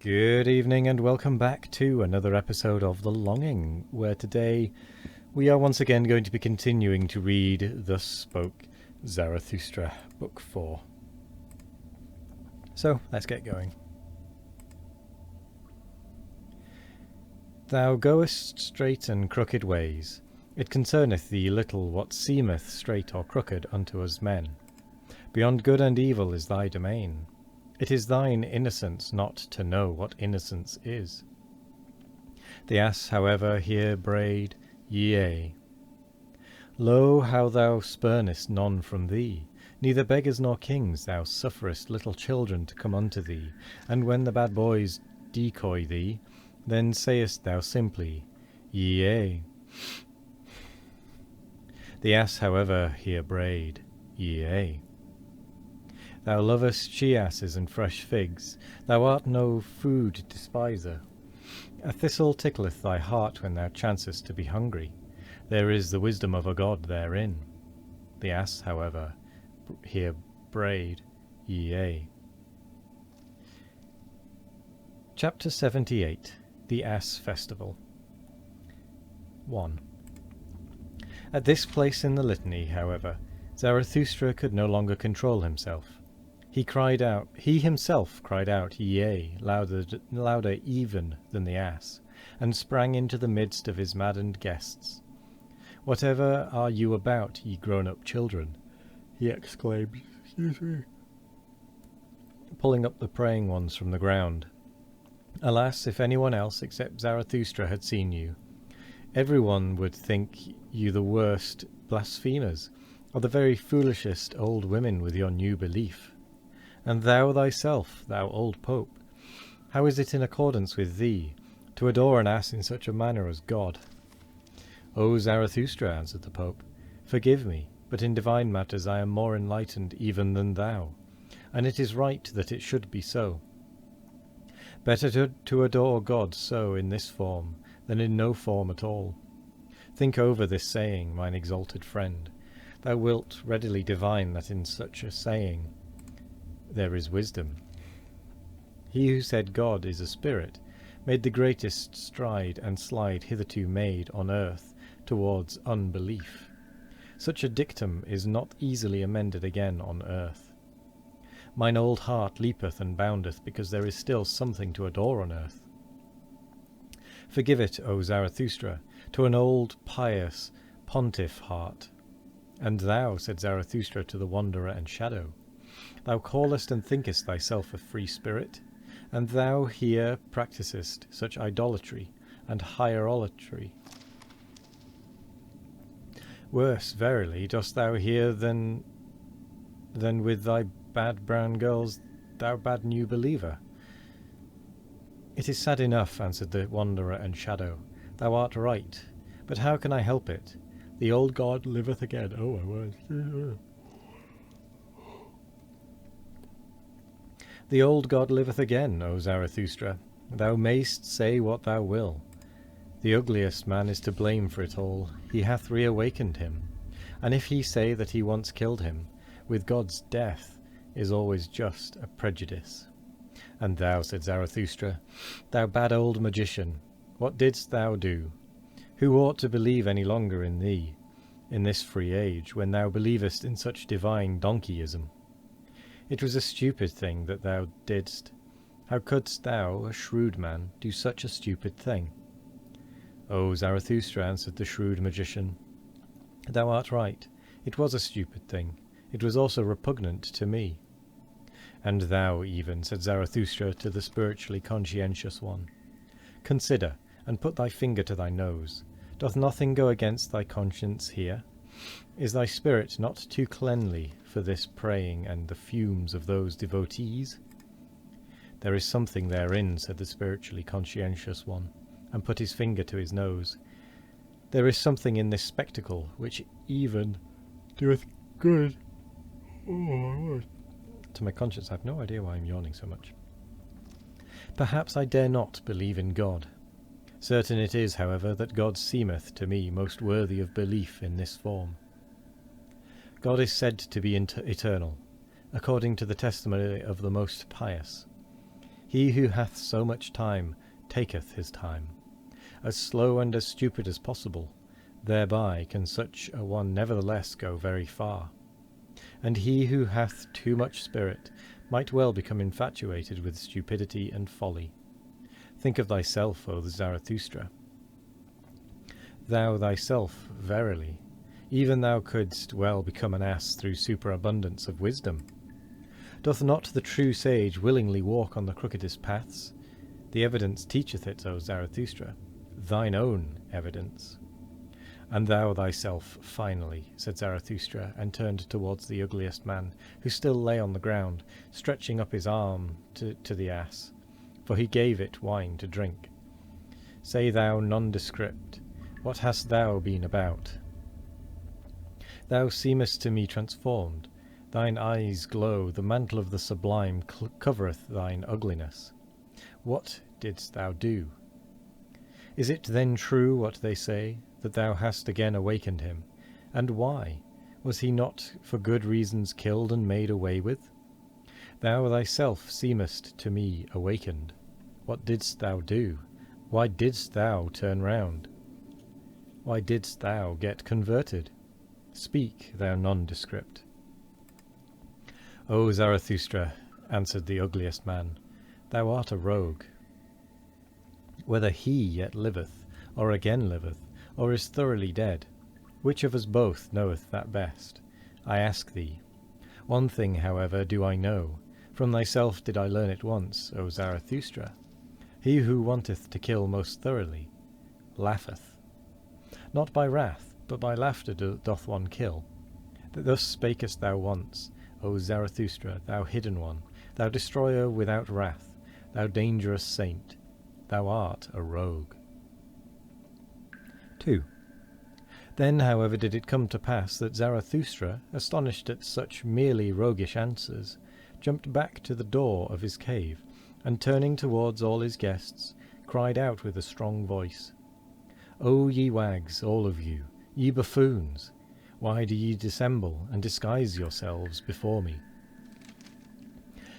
Good evening and welcome back to another episode of The Longing, where today we are once again going to be continuing to read Thus Spoke Zarathustra, Book 4. So, let's get going. Thou goest straight and crooked ways. It concerneth thee little what seemeth straight or crooked unto us men. Beyond good and evil is thy domain. It is thine innocence not to know what innocence is. The ass, however, here brayed, Yea. Lo, how thou spurnest none from thee. Neither beggars nor kings thou sufferest little children to come unto thee, and when the bad boys decoy thee, then sayest thou simply, Yea. The ass, however, here brayed, Yea. Thou lovest she-asses and fresh figs, thou art no food despiser. A thistle tickleth thy heart when thou chancest to be hungry. There is the wisdom of a god therein. The ass, however, here brayed, Yea. Chapter 78. The Ass Festival. 1. At this place in the litany, however, Zarathustra could no longer control himself. He himself cried out, Yea, louder even than the ass, and sprang into the midst of his maddened guests. Whatever are you about, ye grown-up children? He exclaimed, pulling up the praying ones from the ground. Alas, if anyone else except Zarathustra had seen you, everyone would think you the worst blasphemers, or the very foolishest old women with your new belief. And thou thyself, thou old Pope, how is it in accordance with thee to adore an ass in such a manner as God? O Zarathustra, answered the Pope, forgive me, but in divine matters I am more enlightened even than thou, and it is right that it should be so. Better to adore God so in this form than in no form at all. Think over this saying, mine exalted friend. Thou wilt readily divine that in such a saying there is wisdom. He who said God is a spirit made the greatest stride and slide hitherto made on earth towards unbelief. Such a dictum is not easily amended again on earth. Mine old heart leapeth and boundeth because there is still something to adore on earth. Forgive it, O Zarathustra, to an old pious pontiff heart. And thou, said Zarathustra to the wanderer and shadow, thou callest and thinkest thyself a free spirit, and thou here practisest such idolatry and hierolatry. Worse, verily, dost thou here than with thy bad brown girls, thou bad new believer. It is sad enough, answered the wanderer and shadow. Thou art right, but how can I help it? The old god liveth again. Oh, my word. The old god liveth again, O Zarathustra. Thou mayst say what thou will. The ugliest man is to blame for it all. He hath reawakened him. And if he say that he once killed him, with God's death is always just a prejudice. And thou, said Zarathustra, thou bad old magician, what didst thou do? Who ought to believe any longer in thee, in this free age, when thou believest in such divine donkeyism? It was a stupid thing that thou didst. How couldst thou, a shrewd man, do such a stupid thing? O Zarathustra, answered the shrewd magician, thou art right. It was a stupid thing. It was also repugnant to me. And thou even, said Zarathustra to the spiritually conscientious one, consider, and put thy finger to thy nose. Doth nothing go against thy conscience here? Is thy spirit not too cleanly for this praying and the fumes of those devotees? There is something therein, said the spiritually conscientious one, and put his finger to his nose. There is something in this spectacle which even doeth good. Oh, my word. To my conscience, I have no idea why I'm yawning so much. Perhaps I dare not believe in God. Certain it is, however, that God seemeth to me most worthy of belief in this form. God is said to be eternal, according to the testimony of the most pious. He who hath so much time taketh his time, as slow and as stupid as possible. Thereby can such a one nevertheless go very far. And he who hath too much spirit might well become infatuated with stupidity and folly. Think of thyself, O Zarathustra. Thou thyself, verily, even thou couldst well become an ass through superabundance of wisdom. Doth not the true sage willingly walk on the crookedest paths? The evidence teacheth it, O Zarathustra, thine own evidence. And thou thyself, finally, said Zarathustra, and turned towards the ugliest man, who still lay on the ground, stretching up his arm to the ass, for he gave it wine to drink. Say thou, nondescript, what hast thou been about? Thou seemest to me transformed. Thine eyes glow, the mantle of the sublime covereth thine ugliness. What didst thou do? Is it then true what they say, that thou hast again awakened him? And why? Was he not for good reasons killed and made away with? Thou thyself seemest to me awakened. What didst thou do? Why didst thou turn round? Why didst thou get converted? Speak, thou nondescript. O Zarathustra, answered the ugliest man, thou art a rogue. Whether he yet liveth, or again liveth, or is thoroughly dead, which of us both knoweth that best? I ask thee. One thing, however, do I know. From thyself did I learn it once, O Zarathustra. He who wanteth to kill most thoroughly laugheth. Not by wrath, but by laughter doth one kill. Thus spakest thou once, O Zarathustra, thou hidden one, thou destroyer without wrath, thou dangerous saint. Thou art a rogue. 2. Then, however, did it come to pass that Zarathustra, astonished at such merely roguish answers, jumped back to the door of his cave, and turning towards all his guests, cried out with a strong voice, O ye wags, all of you, ye buffoons, why do ye dissemble and disguise yourselves before me?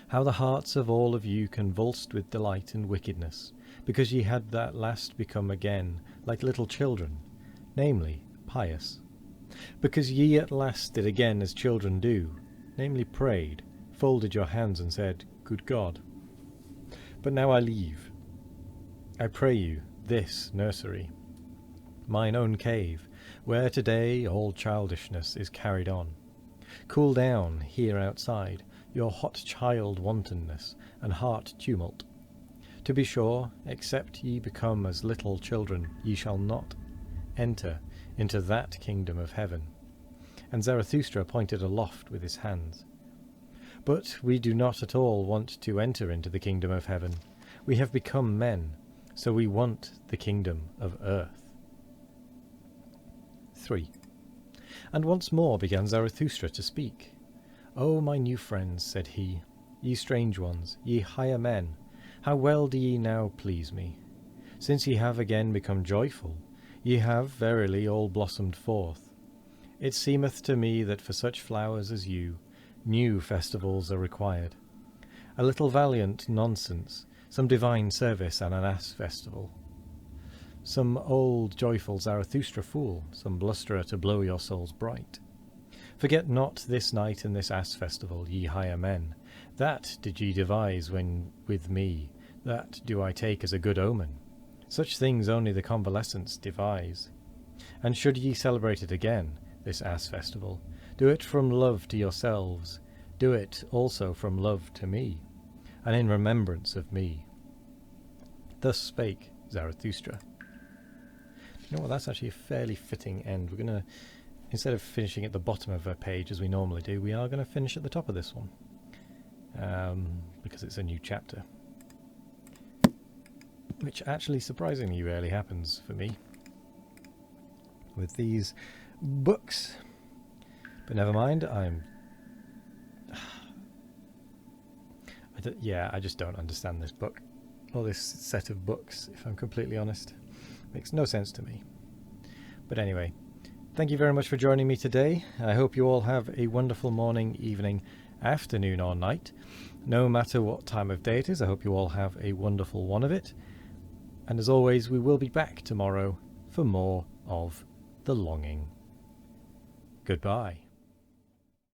How the hearts of all of you convulsed with delight and wickedness, because ye had at last become again like little children, namely, pious. Because ye at last did again as children do, namely prayed, folded your hands and said, Good God. But now I leave, I pray you, this nursery, mine own cave, where today all childishness is carried on. Cool down here outside your hot child wantonness and heart tumult. To be sure, except ye become as little children, ye shall not enter into that kingdom of heaven. And Zarathustra pointed aloft with his hands. But we do not at all want to enter into the kingdom of heaven. We have become men, so we want the kingdom of earth. 3. And once more began Zarathustra to speak. O my new friends, said he, ye strange ones, ye higher men, how well do ye now please me? Since ye have again become joyful, ye have verily all blossomed forth. It seemeth to me that for such flowers as you, new festivals are required. A little valiant nonsense, some divine service and an ass festival. Some old joyful Zarathustra fool, some blusterer to blow your souls bright. Forget not this night and this ass festival, ye higher men. That did ye devise when with me, that do I take as a good omen. Such things only the convalescents devise. And should ye celebrate it again, this ass festival, do it from love to yourselves, do it also from love to me, and in remembrance of me. Thus spake Zarathustra. You know what, that's actually a fairly fitting end. We're going to, instead of finishing at the bottom of a page as we normally do, we are going to finish at the top of this one, because it's a new chapter, which actually surprisingly rarely happens for me with these books. But never mind, I just don't understand this book, or this set of books, if I'm completely honest. Makes no sense to me. But anyway, thank you very much for joining me today. I hope you all have a wonderful morning, evening, afternoon, or night. No matter what time of day it is, I hope you all have a wonderful one of it. And as always, we will be back tomorrow for more of The Longing. Goodbye.